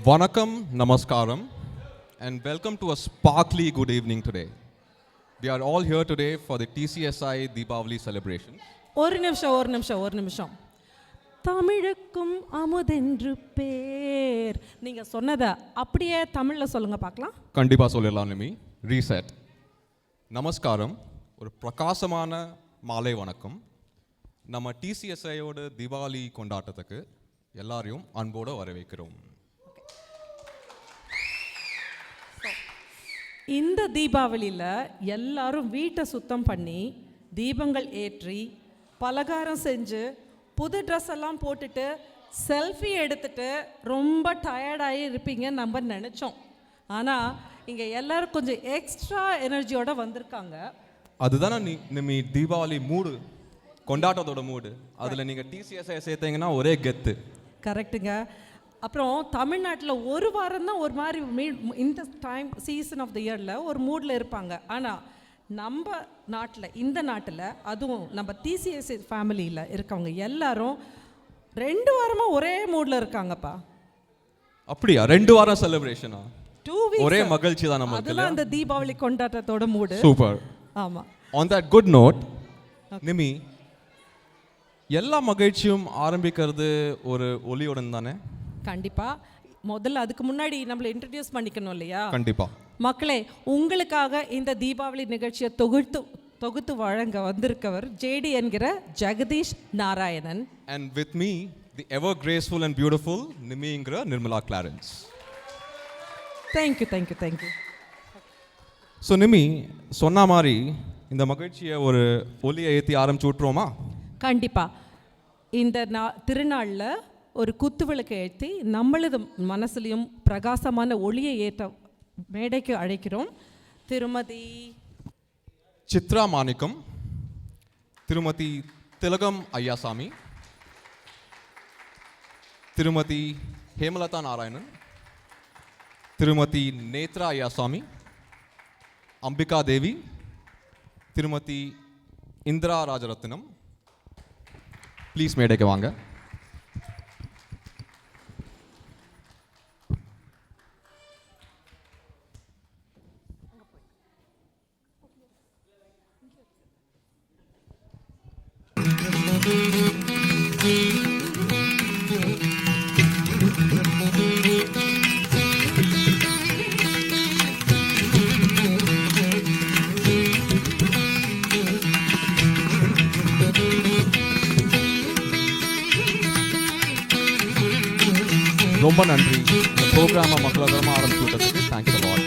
Vanakkam, Namaskaram, and welcome to a sparkly good evening today. We are all here today for the TCSI Deepavali celebrations. ஒரு நிமிஷம் தமிழுக்கும் அமுதென்று பேர். நீங்க சொன்னதை அப்படியே தமிழ்ல சொல்லுங்க பார்க்கலாம். கண்டிப்பா சொல்லலாம் நிமி. ரீசெட். நமஸ்காரம், ஒரு பிரகாசமான மாலை வணக்கம். நம்ம டிசிஎஸ்ஐயோட தீபாவளி கொண்டாட்டத்துக்கு எல்லாரையும் அன்போடு வரவேற்கிறோம். இந்த தீபாவளியில் எல்லாரும் வீட்டை சுத்தம் பண்ணி தீபங்கள் ஏற்றி பலகாரம் செஞ்சு புது ட்ரெஸ் எல்லாம் போட்டுட்டு செல்ஃபி எடுத்துட்டு ரொம்ப டயர்டாகி இருப்பீங்கன்னு நம்ம நினச்சோம். ஆனால் இங்கே எல்லாரும் கொஞ்சம் எக்ஸ்ட்ரா எனர்ஜியோட வந்திருக்காங்க. அதுதானே நிமி தீபாவளி மூடு, கொண்டாட்டத்தோட மூடு. அதில் நீங்கள் டிசிஎஸ்ஐ சேர்த்தீங்கன்னா ஒரே கெத்து. கரெக்டுங்க. அப்புறம் தமிழ்நாட்டில் ஒரு வாரம் தான் ஒரு மாதிரி இந்த டைம் சீசன் ஆஃப் த இயரில் ஒரு மூடில் இருப்பாங்க. ஆனால் நம்ம நாட்டில், இந்த நாட்டில், அதுவும் நம்ம டிசிஎஸ்ஐ ஃபேமிலியில் இருக்கவங்க எல்லாரும் 2 வாரமாக ஒரே மூடில் இருக்காங்கப்பா. அப்படியா? 2 வாரம் செலிப்ரேஷனா? 2 வீக்ஸ் ஒரே மகிழ்ச்சி தான் நமக்கு. அதெல்லாம் அந்த தீபாவளி கொண்டாட்டத்தோட மூடு. சூப்பர். ஆமாம். ஆன் தட் குட் நோட் நிமி, எல்லா மகிழ்ச்சியும் ஆரம்பிக்கிறது ஒரு ஒலியுடன் தானே? கண்டிப்பாக. முதல்ல அதுக்கு முன்னாடி நம்மளை இன்ட்ரடியூஸ் பண்ணிக்கணும் இல்லையா? கண்டிப்பா. மக்களே, உங்களுக்காக இந்த தீபாவளி நிகழ்ச்சியை தொகுத்து வழங்க வந்திருக்கவர் ஜேடி என்கிற Jagadish Narayanan. And with me, the ever graceful and beautiful நிமிங்கிற Nirmala Clarence. Thank you. So Nimi சொன்ன மாதிரி இந்த மகிழ்ச்சியை ஒரு ஒலியை ஏற்றி ஆரம்பிச்சு விட்ருவோமா? கண்டிப்பாக. இந்த திருநாளில் ஒரு குத்துவிளக்கு ஏற்றி நம்மளது மனசுலையும் பிரகாசமான ஒளியை ஏற்ற மேடைக்கு அழைக்கிறோம் திருமதி சித்ரா மாணிக்கம், திருமதி திலகம் ஐயாசாமி, திருமதி ஹேமலதா நாராயணன், திருமதி நேத்ரா ஐயாசாமி, அம்பிகா தேவி, திருமதி இந்திரா ராஜரத்னம். ப்ளீஸ் மேடைக்கு வாங்க. ரொம்ப நன்றி. இந்த ப்ரோக்ராமை மக்களோட ஆரம்பிச்சு விட்டதுக்கு தேங்க்யூ லாட்.